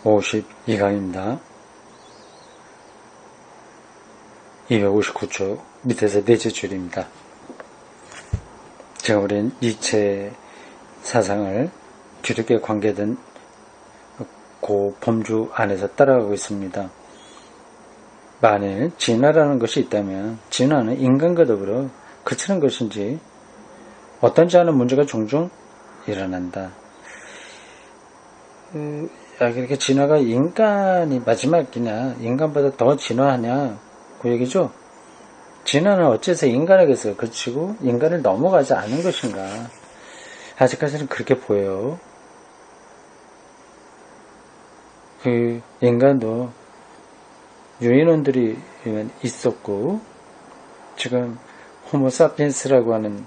52강입니다. 259쪽 밑에서 넷째 줄입니다. 지금 우리는 니체 사상을 뒤늦게 관계된 그 범주 안에서 따라가고 있습니다. 만일 진화라는 것이 있다면 진화는 인간과 더불어 그치는 것인지 어떤지 하는 문제가 종종 일어난다. 그렇게 진화가 인간이 마지막이냐, 인간보다 더 진화하냐, 그 얘기죠. 진화는 어째서 인간에게서 그치고 인간을 넘어가지 않은 것인가. 아직까지는 그렇게 보여요. 인간도 유인원들이 있었고, 지금 호모사피엔스라고 하는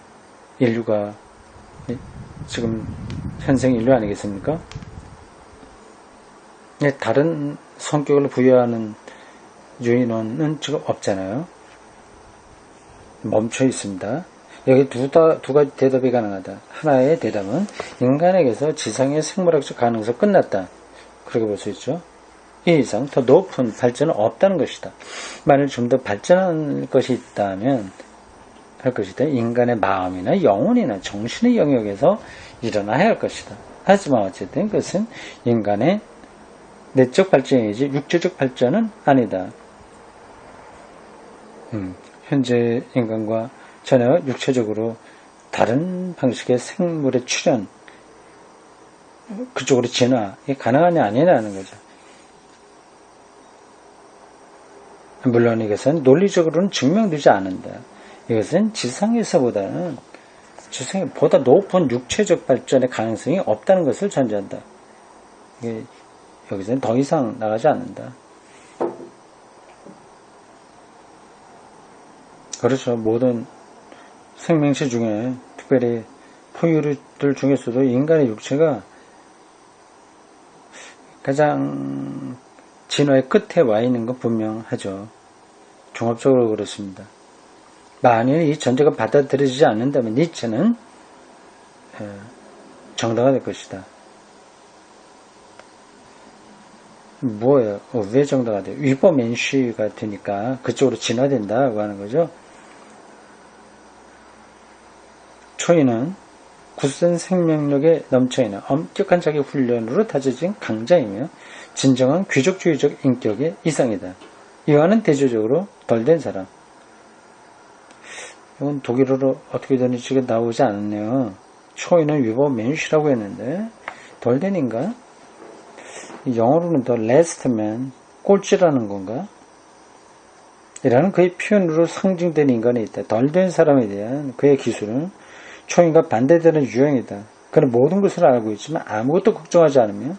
인류가 지금 현생 인류 아니겠습니까? 다른 성격을 부여하는 유인원은 지금 없잖아요. 멈춰 있습니다. 여기 두 가지 대답이 가능하다. 하나의 대답은 인간에게서 지상의 생물학적 가능성 끝났다. 그렇게 볼 수 있죠. 이 이상 더 높은 발전은 없다는 것이다. 만일 좀 더 발전할 것이 있다면 인간의 마음이나 영혼이나 정신의 영역에서 일어나야 할 것이다. 하지만 어쨌든 그것은 인간의 내적 발전이지 육체적 발전은 아니다. 현재 인간과 전혀 육체적으로 다른 방식의 생물의 출현, 그쪽으로 진화, 이게 가능하냐 아니냐는 거죠. 물론 이것은 논리적으로는 증명되지 않는다. 이것은 지상에서보다는 지상보다 높은 육체적 발전의 가능성이 없다는 것을 전제한다. 여기서는 더 이상 나가지 않는다. 그렇죠. 모든 생명체 중에 특별히 포유류들 중에서도 인간의 육체가 가장 진화의 끝에 와 있는 건 분명하죠. 종합적으로 그렇습니다. 만일 이 전제가 받아들여지지 않는다면 니체는 정당화될 것이다. 뭐예요? 왜 정당화돼요? 위법맨시가 되니까 그쪽으로 진화된다고 하는 거죠. 초인은 굳센 생명력에 넘쳐있는 엄격한 자기 훈련으로 다져진 강자이며 진정한 귀족주의적 인격의 이상이다. 이와는 대조적으로 덜 된 사람. 이건 독일어로 어떻게 되는지 나오지 않았네요. 초인은 위법맨시라고 했는데 덜 된 인간? 영어로는 더 last man, 꼴찌라는 건가? 이라는 그의 표현으로 상징된 인간이 있다. 덜 된 사람에 대한 그의 기술은 초인과 반대되는 유형이다. 그는 모든 것을 알고 있지만 아무것도 걱정하지 않으며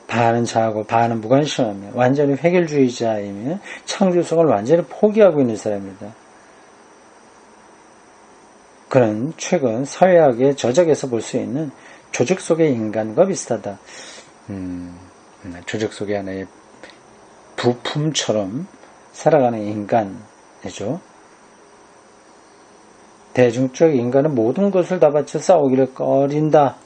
반은 자하고 반은 무관심하며 완전히 획일주의자이며 창조성을 완전히 포기하고 있는 사람이다. 그는 최근 사회학의 저작에서 볼 수 있는 조직 속의 인간과 비슷하다. 조직 속의 하나의 부품처럼 살아가는 인간이죠. 대중적 인간은 모든 것을 다 바쳐 싸우기를 꺼린다.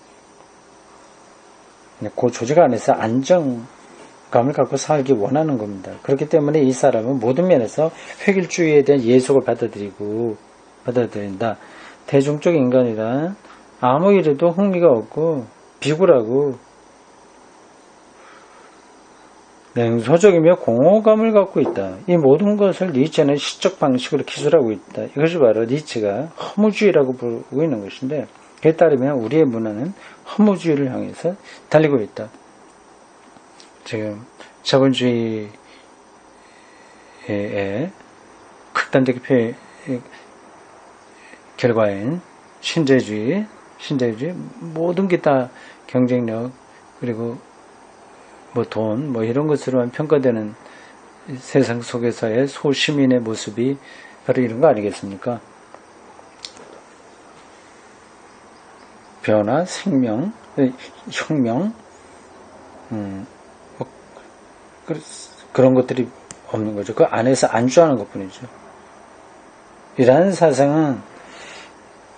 그 조직 안에서 안정감을 갖고 살기 원하는 겁니다. 그렇기 때문에 이 사람은 모든 면에서 획일주의에 대한 예속을 받아들인다. 대중적 인간이란 아무 일에도 흥미가 없고 비굴하고 냉소적이며 공허감을 갖고 있다. 이 모든 것을 니체는 시적 방식으로 기술하고 있다. 이것이 바로 니체가 허무주의라고 부르고 있는 것인데 그에 따르면 우리의 문화는 허무주의를 향해서 달리고 있다. 지금 자본주의의 극단적 결과인 신자유주의 모든 게 다 경쟁력 그리고 돈 이런 것으로만 평가되는 세상 속에서의 소시민의 모습이 바로 이런 거 아니겠습니까? 변화, 생명, 혁명, 그런 것들이 없는 거죠. 그 안에서 안주하는 것 뿐이죠. 이러한 사상은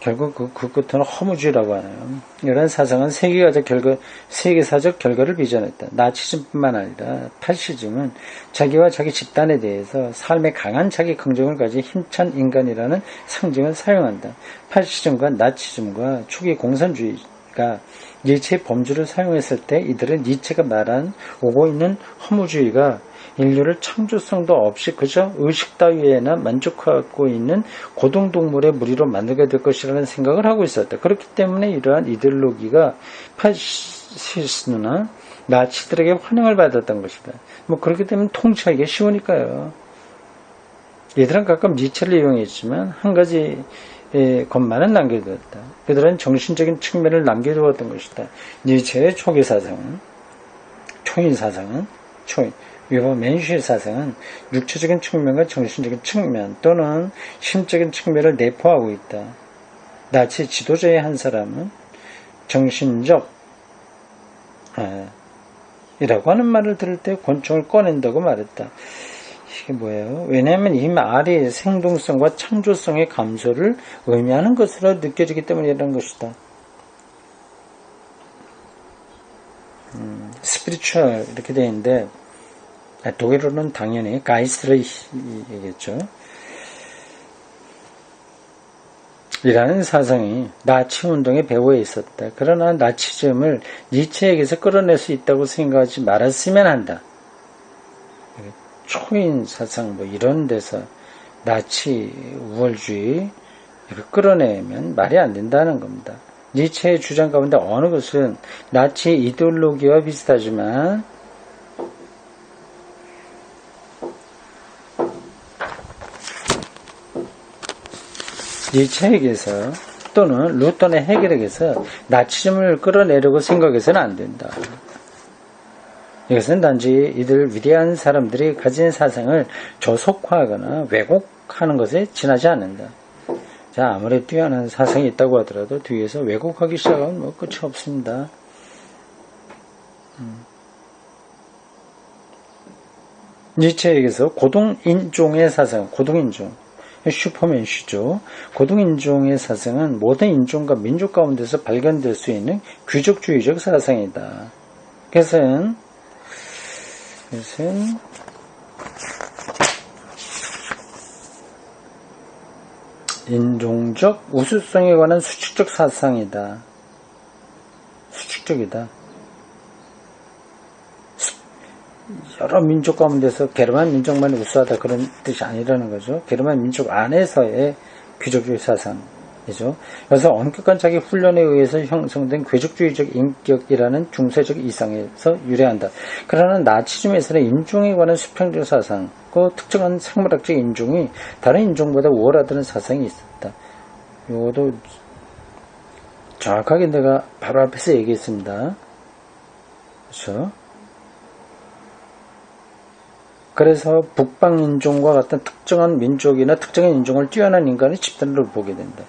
결국 그 끝은 허무주의라고 하네요. 이러한 사상은 세계사적 결과를 빚어냈다. 나치즘뿐만 아니라 파시즘은 자기와 자기 집단에 대해서 삶의 강한 자기 긍정을 가진 힘찬 인간이라는 상징을 사용한다. 파시즘과 나치즘과 초기 공산주의가 니체의 범주를 사용했을 때 이들은 니체가 말한 오고 있는 허무주의가 인류를 창조성도 없이 그저 의식 따위에나 만족하고 있는 고등동물의 무리로 만들게 될 것이라는 생각을 하고 있었다. 그렇기 때문에 이러한 이데올로기가 파시스트나 나치들에게 환영을 받았던 것이다. 그렇기 때문에 통치하기가 쉬우니까요. 얘들은 가끔 니체를 이용했지만 한 가지 것만은 남겨두었다. 그들은 정신적인 측면을 남겨두었던 것이다. 니체의 초기 사상은, 초인 사상은, 위법 맨슈의 사상은 육체적인 측면과 정신적인 측면 또는 심적인 측면을 내포하고 있다. 나치 지도자의 한 사람은 정신적 이라고 하는 말을 들을 때 권총을 꺼낸다고 말했다. 이게 뭐예요? 왜냐하면 이 말이 생동성과 창조성의 감소를 의미하는 것으로 느껴지기 때문이라는 것이다. 스피리추얼 이렇게 되어 있는데 독일어는 당연히 가이스트리히겠죠. 이라는 사상이 나치 운동의 배후에 있었다. 그러나 나치즘을 니체에게서 끌어낼 수 있다고 생각하지 말았으면 한다. 초인 사상 이런 데서 나치 우월주의 이렇게 끌어내면 말이 안 된다는 겁니다. 니체의 주장 가운데 어느 것은 나치 이데올로기와 비슷하지만 니체에게서 또는 루터의 해결에게서 나치즘을 끌어내려고 생각해서는 안 된다. 이것은 단지 이들 위대한 사람들이 가진 사상을 저속화하거나 왜곡하는 것에 지나지 않는다. 자, 아무리 뛰어난 사상이 있다고 하더라도 뒤에서 왜곡하기 시작하면 끝이 없습니다. 니체에게서 고등인종의 사상, 고등인종, 슈퍼맨슈죠. 고등인종의 사상은 모든 인종과 민족 가운데서 발견될 수 있는 귀족주의적 사상이다. 그것은 인종적 우수성에 관한 수칙적 사상이다. 수칙적이다. 여러 민족 가운데서 게르만 민족만 우수하다 그런 뜻이 아니라는 거죠. 게르만 민족 안에서의 귀족주의 사상이죠. 그래서 엄격한 자기 훈련에 의해서 형성된 괴족주의적 인격이라는 중세적 이상에서 유래한다. 그러나 나치즘에서는 인종에 관한 수평적 사상, 그 특정한 생물학적 인종이 다른 인종보다 우월하다는 사상이 있었다. 이것도 정확하게 내가 바로 앞에서 얘기했습니다. 그렇죠? 그래서 북방인종과 같은 특정한 민족이나 특정한 인종을 뛰어난 인간의 집단으로 보게 된다.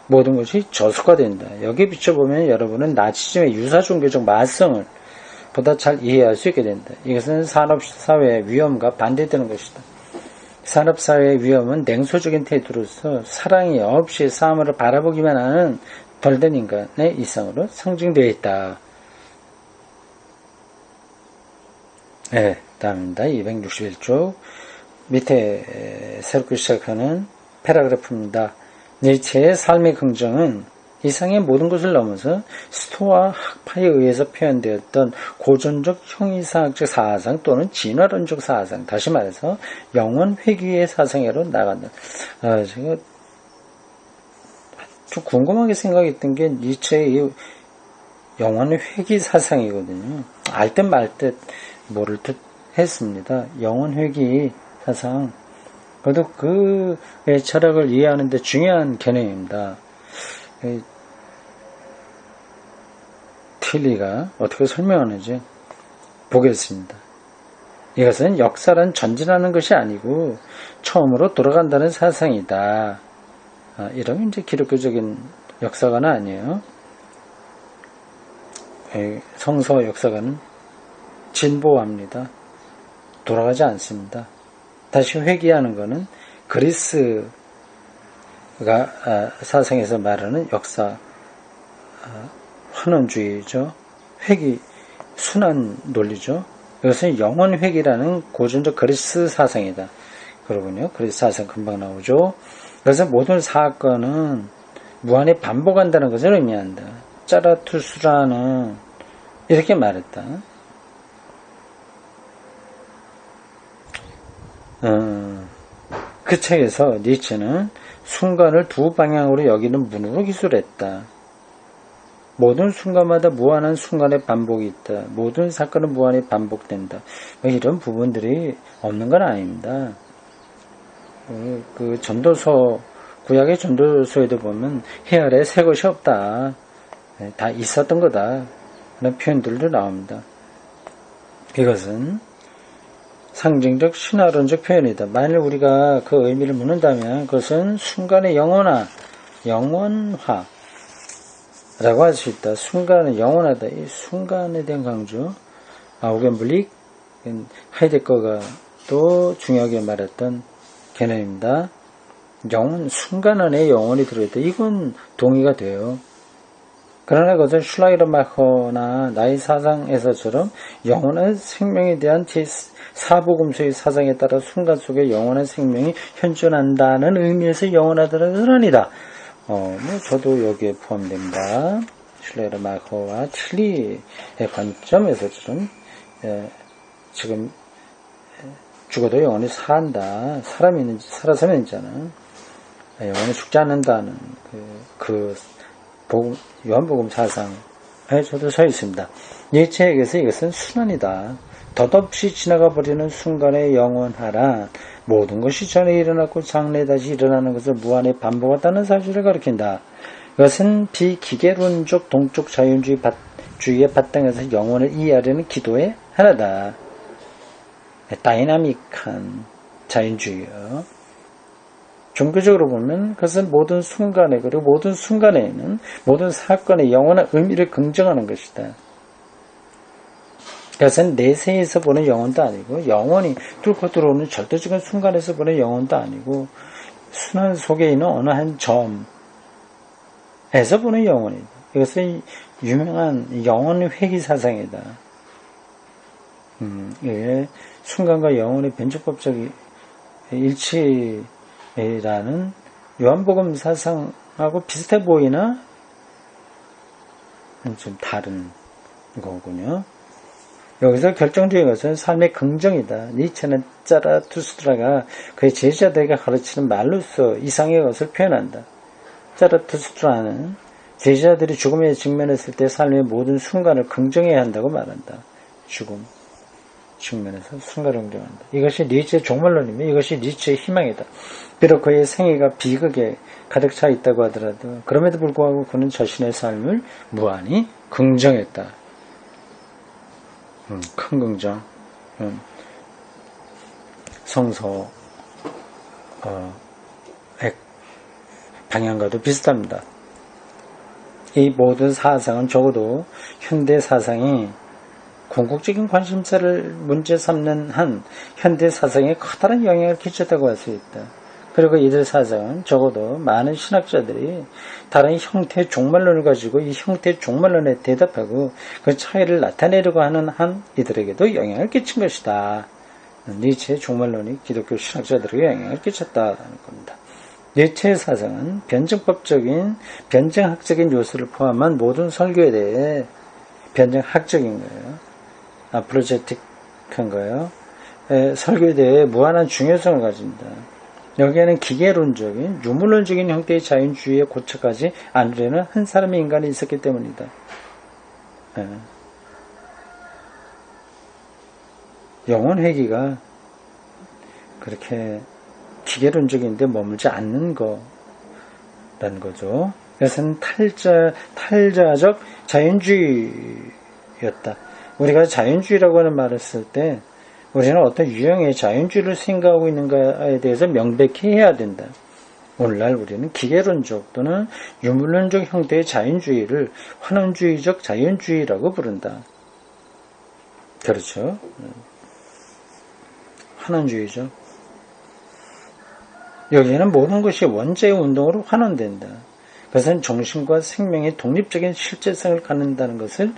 모든 것이 저속화된다. 여기에 비춰보면 여러분은 나치즘의 유사종교적 마성을 보다 잘 이해할 수 있게 된다. 이것은 산업사회의 위험과 반대되는 것이다. 산업사회의 위험은 냉소적인 태도로서 사랑이 없이 사물을 바라보기만 하는 덜된 인간의 이상으로 상징되어 있다. 네, 다음입니다. 261쪽 밑에 새롭게 시작하는 패러그래프입니다. 니체의 삶의 긍정은 이상의 모든 것을 넘어서 스토아 학파에 의해서 표현되었던 고전적 형이상학적 사상 또는 진화론적 사상, 다시 말해서 영원 회귀의 사상으로 나간다. 제가 좀 궁금하게 생각했던 게 니체의 이 영원 회귀 사상이거든요. 알 듯 말 듯 모를 듯 했습니다. 영원 회귀 사상. 그래도 그의 철학을 이해하는 데 중요한 개념입니다. 틸리가 어떻게 설명하는지 보겠습니다. 이것은 역사란 전진하는 것이 아니고 처음으로 돌아간다는 사상이다. 이러면 이제 기독교적인 역사가는 아니에요. 성서 역사가는 진보합니다. 돌아가지 않습니다. 다시 회귀하는 것은 그리스 사상에서 말하는 역사 환원주의죠. 회귀 순환 논리죠. 이것은 영원회귀라는 고전적 그리스 사상이다. 그러군요. 그리스 사상 금방 나오죠. 그래서 모든 사건은 무한히 반복한다는 것을 의미한다. 짜라투스라는 이렇게 말했다. 그 책에서 니체는 순간을 두 방향으로 여기는 문으로 기술했다. 모든 순간마다 무한한 순간의 반복이 있다. 모든 사건은 무한히 반복된다. 이런 부분들이 없는 건 아닙니다. 그 전도서, 구약의 전도서에도 보면 해 아래 새 것이 없다. 다 있었던 거다. 그런 표현들도 나옵니다. 이것은 상징적 신화론적 표현이다. 만일 우리가 그 의미를 묻는다면 그것은 순간의 영원화 라고 할 수 있다. 순간은 영원하다. 이 순간에 대한 강조. 아우겐블릭, 하이데거가 또 중요하게 말했던 개념입니다. 순간 안에 영혼이 들어있다. 이건 동의가 돼요. 그러나 그것은 슐라이르마커나 나의 사상에서처럼 영원한 생명에 대한 사복음서의 사상에 따라 순간 속에 영원한 생명이 현존한다는 의미에서 영원하다는 것은 아니다. 저도 여기에 포함됩니다. 슐라이르마커와 틸리의 관점에서처럼 지금 죽어도 영원히 산다. 살아서는 있잖아. 영원히 죽지 않는다는 요한복음 사상에 저도 서 있습니다. 니체에게서 이것은 순환이다. 덧없이 지나가 버리는 순간에 영원하라. 모든 것이 전에 일어났고 장래에 다시 일어나는 것을 무한히 반복한다는 사실을 가리킨다. 이것은 비기계론적 동적 자연주의의 바탕에서 영혼을 이해하려는 기도의 하나다. 다이나믹한 자연주의요. 종교적으로 보면 그것은 모든 순간에, 그리고 모든 순간에는 모든 사건의 영원한 의미를 긍정하는 것이다. 그것은 내세에서 보는 영혼도 아니고 영원히 뚫고 들어오는 절대적인 순간에서 보는 영혼도 아니고 순환 속에 있는 어느 한 점에서 보는 영혼이다. 이것은 유명한 영혼 회귀 사상이다. 이게 순간과 영혼의 변칙법적 일치라는 요한복음 사상하고 비슷해 보이나 좀 다른 거군요. 여기서 결정적인 것은 삶의 긍정이다. 니체는 짜라투스트라가 그의 제자들에게 가르치는 말로서 이상의 것을 표현한다. 짜라투스트라는 제자들이 죽음에 직면했을 때 삶의 모든 순간을 긍정해야 한다고 말한다. 죽음 측면에서 순간을 긍정한다. 이것이 니체의 종말론이며 이것이 니체의 희망이다. 비록 그의 생애가 비극에 가득 차 있다고 하더라도 그럼에도 불구하고 그는 자신의 삶을 무한히 긍정했다. 큰 긍정. 성서 방향과도 비슷합니다. 이 모든 사상은 적어도 현대 사상이 궁극적인 관심사를 문제 삼는 한 현대 사상에 커다란 영향을 끼쳤다고 할 수 있다. 그리고 이들 사상은 적어도 많은 신학자들이 다른 형태의 종말론을 가지고 이 형태의 종말론에 대답하고 그 차이를 나타내려고 하는 한 이들에게도 영향을 끼친 것이다. 니체의 종말론이 기독교 신학자들에게 영향을 끼쳤다는 겁니다. 니체의 사상은 변증학적인 요소를 포함한 모든 설교에 대해 변증학적인 거예요. 아프로제틱한 거예요. 설교에 대해 무한한 중요성을 가집니다. 여기에는 기계론적인 유물론적인 형태의 자연주의에 고쳐가지 않으려는 한 사람의 인간이 있었기 때문이다. 영혼 회귀가 그렇게 기계론적인데 머물지 않는 거라는 거죠. 그것은 탈자적 자연주의였다. 우리가 자연주의라고 하는 말을 쓸 때 우리는 어떤 유형의 자연주의를 생각하고 있는가에 대해서 명백히 해야 된다. 오늘날 우리는 기계론적 또는 유물론적 형태의 자연주의를 환원주의적 자연주의라고 부른다. 그렇죠. 환원주의죠. 여기에는 모든 것이 원자의 운동으로 환원된다. 그것은 정신과 생명의 독립적인 실제성을 갖는다는 것을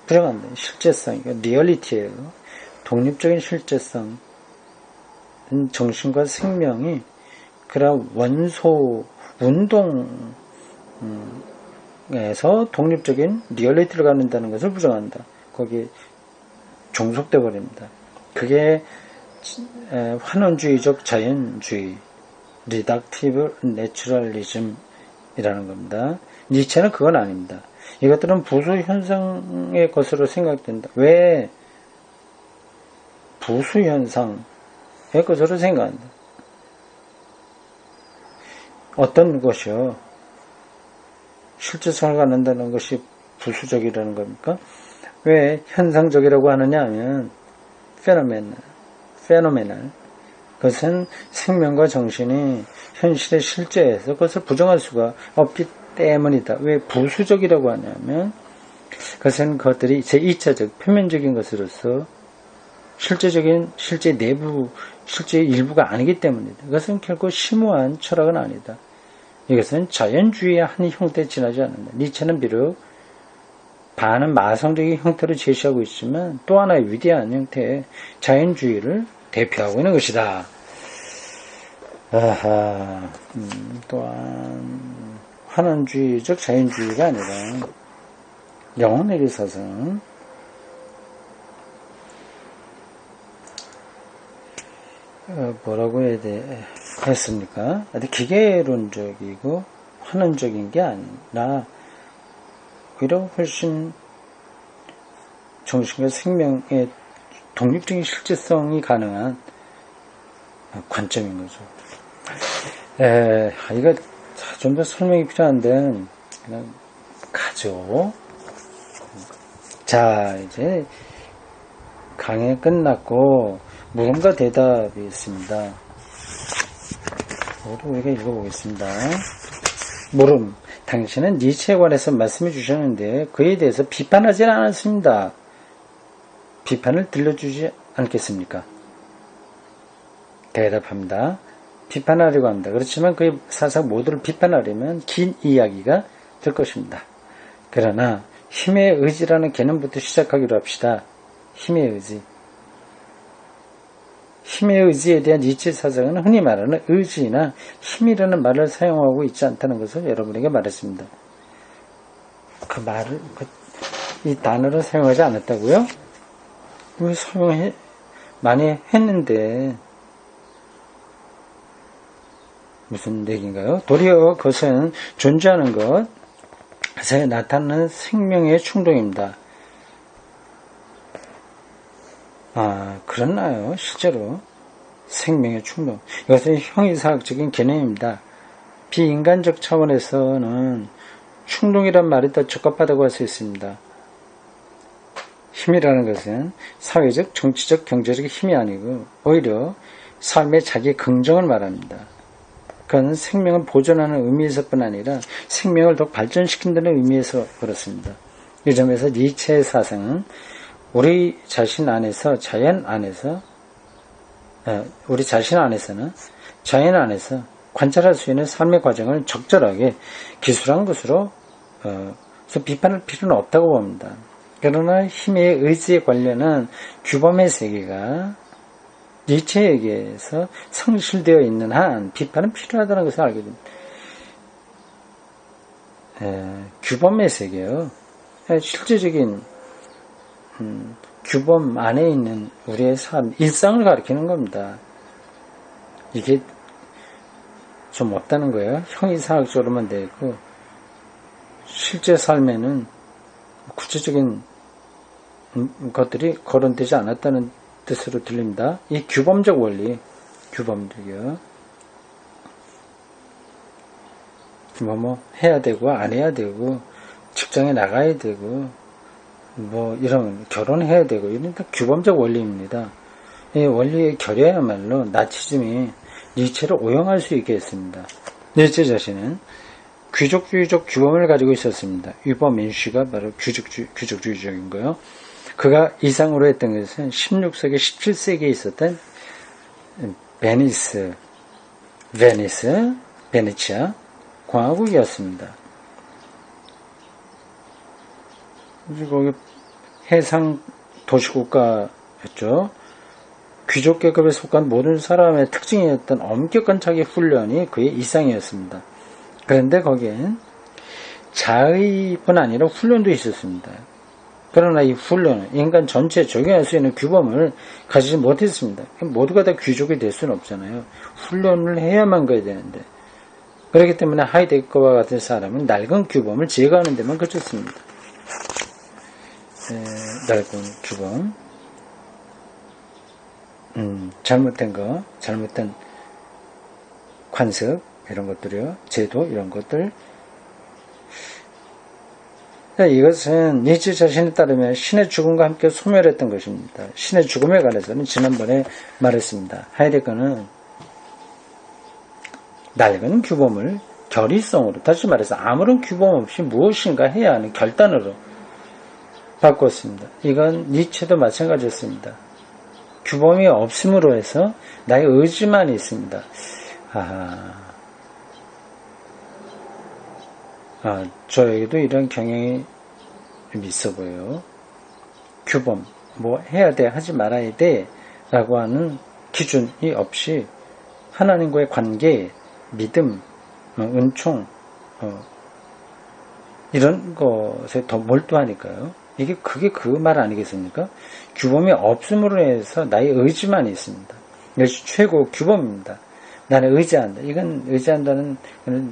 부정한다. 실제성, 리얼리티예요. 독립적인 실제성. 정신과 생명이 그런 원소 운동에서 독립적인 리얼리티를 갖는다는 것을 부정한다. 거기에 종속돼 버립니다. 그게 환원주의적 자연주의, 리덕티브 내추럴리즘이라는 겁니다. 니체는 그건 아닙니다. 이것들은 부수 현상의 것으로 생각된다. 왜 부수 현상의 것으로 생각한다? 어떤 것이요? 실제성을 갖는다는 것이 부수적이라는 겁니까? 왜 현상적이라고 하느냐 하면 페노메널 그것은 생명과 정신이 현실의 실제에서 그것을 부정할 수가 없기 때문이다. 왜 부수적이라고 하냐면 그것은 그것들이 제2차적 표면적인 것으로서 실제 내부 실제 일부가 아니기 때문이다. 그것은 결코 심오한 철학은 아니다. 이것은 자연주의의 한 형태에 지나지 않는다. 니체는 비록 반은 마성적인 형태로 제시하고 있지만 또 하나의 위대한 형태의 자연주의를 대표하고 있는 것이다. 또한 환원주의적 자연주의가 아니라 영혼에게 있어서는 뭐라고 해야 했습니까? 기계론적이고 환원적인 게 아니라 오히려 훨씬 정신과 생명의 독립적인 실제성이 가능한 관점인 거죠. 이거 좀 더 설명이 필요한데 그냥 가죠. 자, 이제 강의 끝났고 물음과 대답이 있습니다. 우리가 읽어보겠습니다. 물음. 당신은 니체에 관해서 말씀해 주셨는데 그에 대해서 비판하지는 않았습니다. 비판을 들려주지 않겠습니까? 대답합니다. 비판하려고 합니다. 그렇지만 그의 사상 모두를 비판하려면 긴 이야기가 될 것입니다. 그러나 힘의 의지라는 개념부터 시작하기로 합시다. 힘의 의지. 힘의 의지에 대한 니체 사상은 흔히 말하는 의지나 힘이라는 말을 사용하고 있지 않다는 것을 여러분에게 말했습니다. 그 말을, 이 단어를 사용하지 않았다고요? 왜 많이 했는데, 무슨 얘기인가요? 도리어 그것은 존재하는 것에 나타나는 생명의 충동입니다. 그렇나요? 실제로 생명의 충동. 이것은 형이사학적인 개념입니다. 비인간적 차원에서는 충동이란 말이 더 적합하다고 할 수 있습니다. 힘이라는 것은 사회적, 정치적, 경제적 힘이 아니고 오히려 삶의 자기 긍정을 말합니다. 그건 생명을 보존하는 의미에서뿐 아니라 생명을 더 발전시킨다는 의미에서 그렇습니다. 이 점에서 니체의 사상은 우리 자신 안에서 우리 자신 안에서는 자연 안에서 관찰할 수 있는 삶의 과정을 적절하게 기술한 것으로 비판할 필요는 없다고 봅니다. 그러나 힘의 의지에 관련한 규범의 세계가 니체에게서 성실되어 있는 한 비판은 필요하다는 것을 알게 됩니다. 규범의 세계요. 실제적인 규범 안에 있는 우리의 삶, 일상을 가리키는 겁니다. 이게 좀 없다는 거예요. 형이사학적으로만 되어 있고 실제 삶에는 구체적인 것들이 거론되지 않았다는 뜻으로 들립니다. 이 규범적 원리, 규범적이요. 뭐 해야 되고 안 해야 되고 직장에 나가야 되고 이런 결혼해야 되고 이런 다 규범적 원리입니다. 이 원리의 결여야말로 나치즘이 니체를 오용할 수 있게 했습니다. 니체 자신은 귀족주의적 규범을 가지고 있었습니다. 유버맨쉬가 바로 귀족주의적인 거요. 그가 이상으로 했던 것은 16세기, 17세기에 있었던 베니스 베네치아 공화국이었습니다. 거기 해상 도시국가였죠. 귀족 계급에 속한 모든 사람의 특징이었던 엄격한 자기 훈련이 그의 일상이었습니다. 그런데 거기엔 자의뿐 아니라 훈련도 있었습니다. 그러나 이 훈련은 인간 전체에 적용할 수 있는 규범을 가지지 못했습니다. 모두가 다 귀족이 될 수는 없잖아요. 훈련을 해야만 가야 되는데. 그렇기 때문에 하이데거와 같은 사람은 낡은 규범을 제거하는 데만 그쳤습니다. 낡은 규범. 잘못된 관습, 이런 것들이요. 제도, 이런 것들. 이것은 니체 자신에 따르면 신의 죽음과 함께 소멸했던 것입니다. 신의 죽음에 관해서는 지난번에 말했습니다. 하이데거는 낡은 규범을 결의성으로, 다시 말해서 아무런 규범 없이 무엇인가 해야 하는 결단으로 바꿨습니다. 이건 니체도 마찬가지였습니다. 규범이 없음으로 해서 나의 의지만 있습니다. 저에게도 이런 경향이 좀 있어 보여요. 규범, 뭐 해야 돼, 하지 말아야 돼 라고 하는 기준이 없이 하나님과의 관계, 믿음, 은총, 이런 것에 더 몰두하니까요. 그게 그 말 아니겠습니까? 규범이 없음으로 해서 나의 의지만 있습니다. 이것이 최고 규범입니다. 나는 의지한다. 이건 의지한다는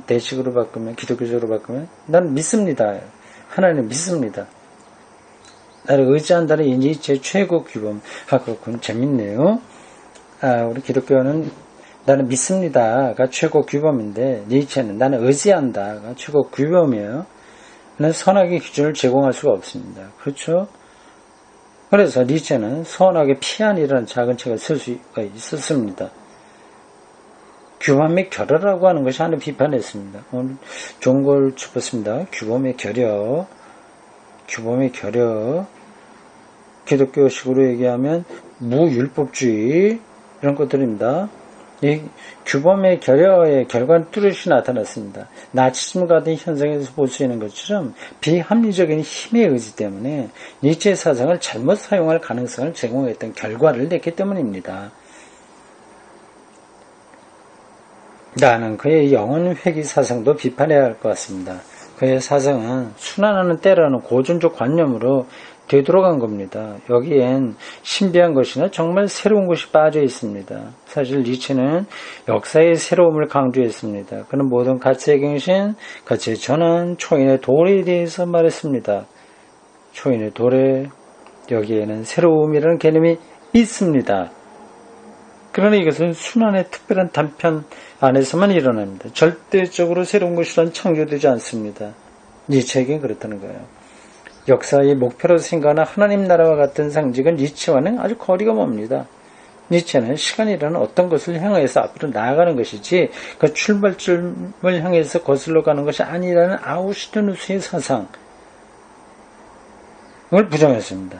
대식으로 바꾸면, 기독교적으로 바꾸면, 나는 믿습니다. 하나님 믿습니다. 나를 의지한다는 이 제 최고 규범. 그렇군. 재밌네요. 우리 기독교는 나는 믿습니다가 최고 규범인데, 니체는 나는 의지한다가 최고 규범이에요. 는 선악의 기준을 제공할 수가 없습니다. 그렇죠? 그래서 니체는 선악의 피안이라는 작은 책을 쓸 수가 있었습니다. 규범 및 결여라고 하는 것이 하는 비판했습니다. 오늘 좋은 걸 짚었습니다. 규범의 결여, 규범의 결여, 기독교식으로 얘기하면 무율법주의, 이런 것들입니다. 이 규범의 결여의 결과는 뚜렷이 나타났습니다. 나치즘 같은 현상에서 볼 수 있는 것처럼 비합리적인 힘의 의지 때문에 니체의 사상을 잘못 사용할 가능성을 제공했던 결과를 냈기 때문입니다. 나는 그의 영혼 회귀 사상도 비판해야 할 것 같습니다. 그의 사상은 순환하는 때라는 고전적 관념으로 되돌아간 겁니다. 여기엔 신비한 것이나 정말 새로운 것이 빠져 있습니다. 사실 니체는 역사의 새로움을 강조했습니다. 그는 모든 가치의 갱신, 가치의 전환, 초인의 도래에 대해서 말했습니다. 초인의 도래, 여기에는 새로움이라는 개념이 있습니다. 그러나 이것은 순환의 특별한 단편 안에서만 일어납니다. 절대적으로 새로운 것이란 창조되지 않습니다. 니체에겐 그렇다는 거예요. 역사의 목표로 생각하는 하나님 나라와 같은 상징은 니체와는 아주 거리가 멉니다. 니체는 시간이라는 어떤 것을 향해서 앞으로 나아가는 것이지 그 출발점을 향해서 거슬러 가는 것이 아니라는 아우슈트누스의 사상을 부정했습니다.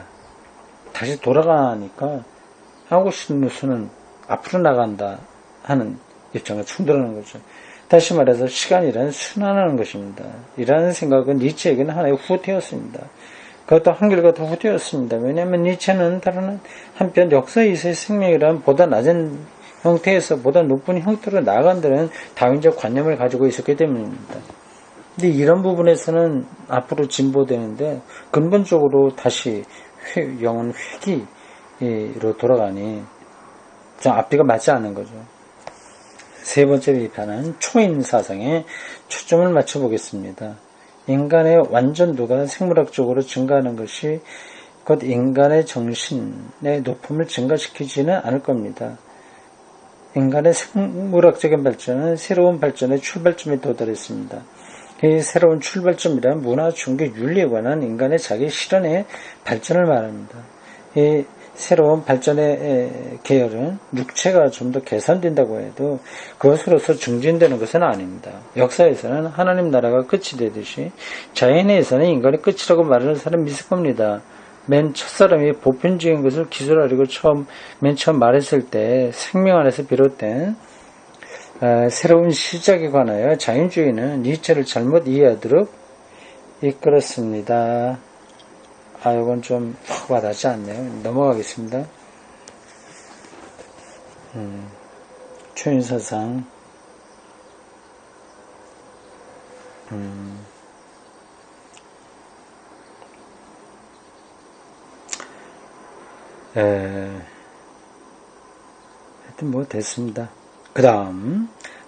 다시 돌아가니까 아우슈트누스는 앞으로 나간다 하는 입장과 충돌하는 거죠. 다시 말해서 시간이란 순환하는 것입니다. 이라는 생각은 니체에게는 하나의 후퇴였습니다. 그것도 한결같은 후퇴였습니다. 왜냐하면 니체는 다른 한편 역사에서의 생명이란 보다 낮은 형태에서 보다 높은 형태로 나아간다는 다윈적 관념을 가지고 있었기 때문입니다. 근데 이런 부분에서는 앞으로 진보되는데 근본적으로 다시 영혼 회귀로 돌아가니 좀 앞뒤가 맞지 않는 거죠. 세 번째 비판은 초인 사상에 초점을 맞춰보겠습니다. 인간의 완전도가 생물학적으로 증가하는 것이 곧 인간의 정신의 높음을 증가시키지는 않을 겁니다. 인간의 생물학적인 발전은 새로운 발전의 출발점에 도달했습니다. 이 새로운 출발점이란 문화, 종교, 윤리에 관한 인간의 자기 실현의 발전을 말합니다. 이 새로운 발전의 계열은 육체가 좀 더 개선된다고 해도 그것으로서 증진되는 것은 아닙니다. 역사에서는 하나님 나라가 끝이 되듯이 자연에서는 인간의 끝이라고 말하는 사람이 있을 겁니다. 맨 첫사람이 보편적인 것을 기술하려고 맨 처음 말했을 때 생명 안에서 비롯된 새로운 시작에 관하여 자연주의는 니체를 잘못 이해하도록 이끌었습니다. 이건 좀 와닿지 않네요. 넘어가겠습니다. 초인사상. 하여튼 뭐 됐습니다.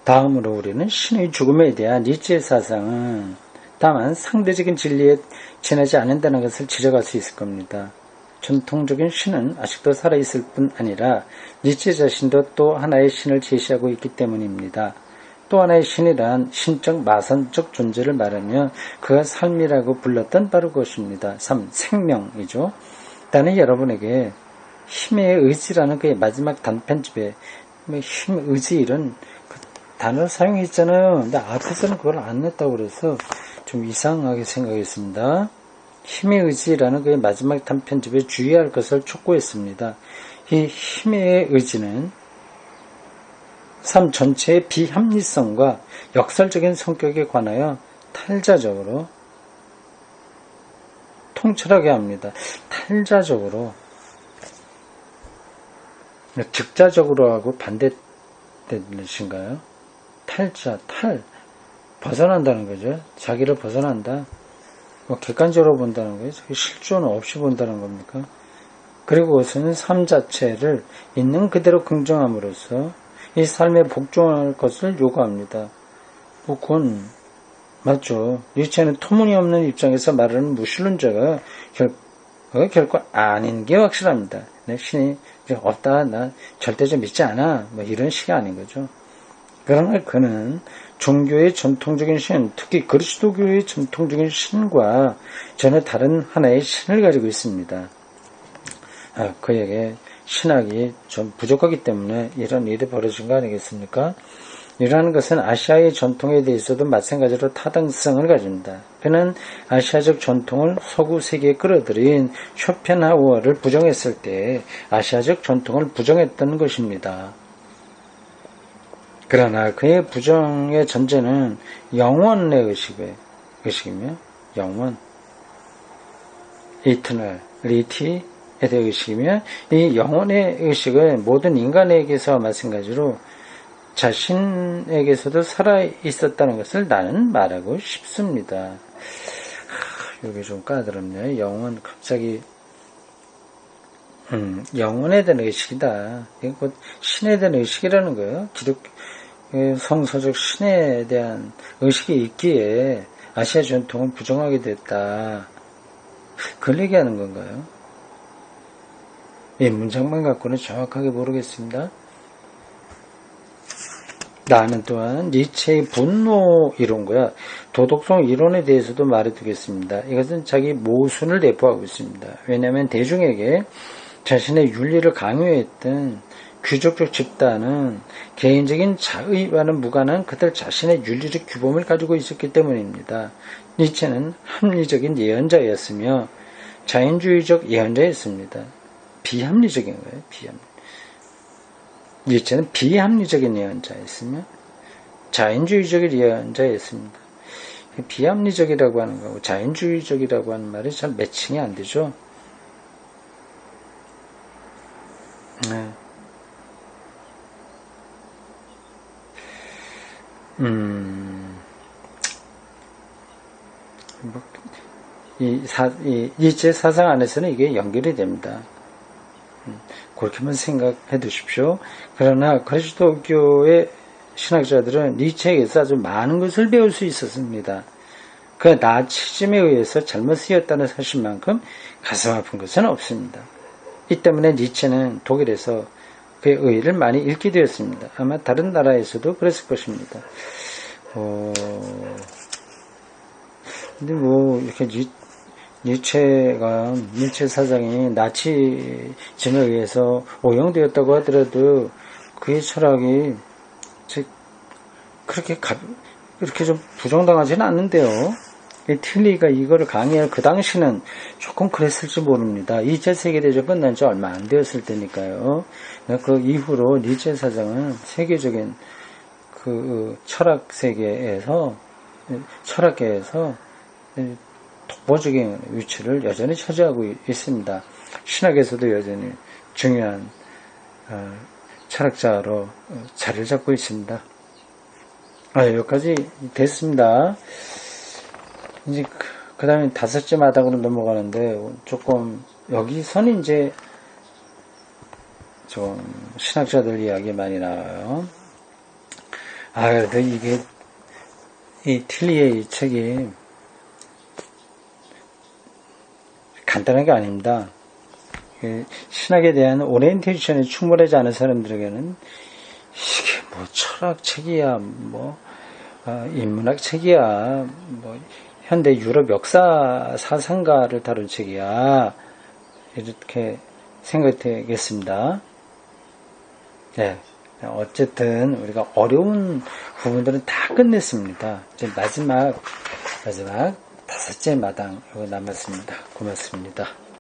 다음으로 우리는 신의 죽음에 대한 니체의 사상은 다만 상대적인 진리에 지나지 않는다는 것을 지적할 수 있을 겁니다. 전통적인 신은 아직도 살아있을 뿐 아니라 니체 자신도 또 하나의 신을 제시하고 있기 때문입니다. 또 하나의 신이란 신적 마선적 존재를 말하며 그가 삶이라고 불렀던 바로 그것입니다. 생명이죠. 나는 여러분에게 힘의 의지라는 그의 마지막 단편집에 힘, 의지 이런 그 단어를 사용했잖아요. 근데 앞에서는 그걸 안 냈다고 그래서 좀 이상하게 생각했습니다. 힘의 의지라는 그의 마지막 단편집에 주의할 것을 촉구했습니다. 이 힘의 의지는 삶 전체의 비합리성과 역설적인 성격에 관하여 탈자적으로 통찰하게 합니다. 탈자적으로 즉자적으로 하고 반대되신가요? 벗어난다는 거죠. 자기를 벗어난다. 객관적으로 본다는 거예요. 실존 없이 본다는 겁니까? 그리고 그것은 삶 자체를 있는 그대로 긍정함으로써 이 삶에 복종할 것을 요구합니다. 그건 맞죠. 니체는 터무니없는 입장에서 말하는 무신론자가 결코 아닌 게 확실합니다. 내 신이 없다, 나 절대적 믿지 않아, 이런 식이 아닌 거죠. 그러나 그는 종교의 전통적인 신, 특히 그리스도교의 전통적인 신과 전혀 다른 하나의 신을 가지고 있습니다. 그에게 신학이 좀 부족하기 때문에 이런 일이 벌어진 거 아니겠습니까? 이러한 것은 아시아의 전통에 대해서도 마찬가지로 타당성을 가집니다. 그는 아시아적 전통을 서구 세계에 끌어들인 쇼펜하우어를 부정했을 때 아시아적 전통을 부정했던 것입니다. 그러나 그의 부정의 전제는 영원의 의식이며 영원, 이터널리티에 대한 의식이며 이 영원의 의식은 모든 인간에게서 마찬가지로 자신에게서도 살아있었다는 것을 나는 말하고 싶습니다. 여기 좀 까다롭네요. 영원, 갑자기 영원에 대한 의식이다. 이게 곧 신에 대한 의식이라는 거예요. 성서적 신에 대한 의식이 있기에 아시아 전통을 부정하게 됐다. 그걸 얘기하는 건가요? 이 문장만 갖고는 정확하게 모르겠습니다. 나는 또한 니체의 분노 이론과 도덕성 이론에 대해서도 말해두겠습니다. 이것은 자기 모순을 내포하고 있습니다. 왜냐하면 대중에게 자신의 윤리를 강요했던 귀족적 집단은 개인적인 자의와는 무관한 그들 자신의 윤리적 규범을 가지고 있었기 때문입니다. 니체는 합리적인 예언자였으며 자연주의적 예언자였습니다. 비합리적인 거예요. 니체는 비합리적인 예언자였으며 자연주의적인 예언자였습니다. 비합리적이라고 하는 거고 자연주의적이라고 하는 말이 잘 매칭이 안 되죠. 이 니체 사상 안에서는 이게 연결이 됩니다. 그렇게만 생각해 두십시오. 그러나 그리스도교의 신학자들은 니체에게서 아주 많은 것을 배울 수 있었습니다. 그 나치즘에 의해서 잘못 쓰였다는 사실만큼 가슴 아픈 것은 없습니다. 이 때문에 니체는 독일에서 그의 의의를 많이 읽게 되었습니다. 아마 다른 나라에서도 그랬을 것입니다. 근데 이렇게 니체 사상이 나치즘에 의해서 오용되었다고 하더라도 그의 철학이 그렇게 좀 부정당하지는 않는데요. 틀리가 이거를 강의할 그 당시는 조금 그랬을지 모릅니다. 2차 세계대전 끝난 지 얼마 안 되었을 때니까요. 그 이후로 니체 사상은 세계적인 철학 세계에서, 철학계에서 독보적인 위치를 여전히 차지하고 있습니다. 신학에서도 여전히 중요한 철학자로 자리를 잡고 있습니다. 여기까지 됐습니다. 이제 그 다음에 5째 마당으로 넘어가는데, 조금 여기서는 이제 좀 신학자들 이야기 많이 나와요. 그래도 이게 이 틸리의 이 책이 간단한 게 아닙니다. 신학에 대한 오리엔테이션이 충분하지 않은 사람들에게는 이게 뭐 철학책이야, 인문학 책이야, 현대 유럽 역사 사상가를 다룬 책이야, 이렇게 생각되겠습니다. 네. 어쨌든 우리가 어려운 부분들은 다 끝냈습니다. 이제 마지막 5째 마당 이거 남았습니다. 고맙습니다.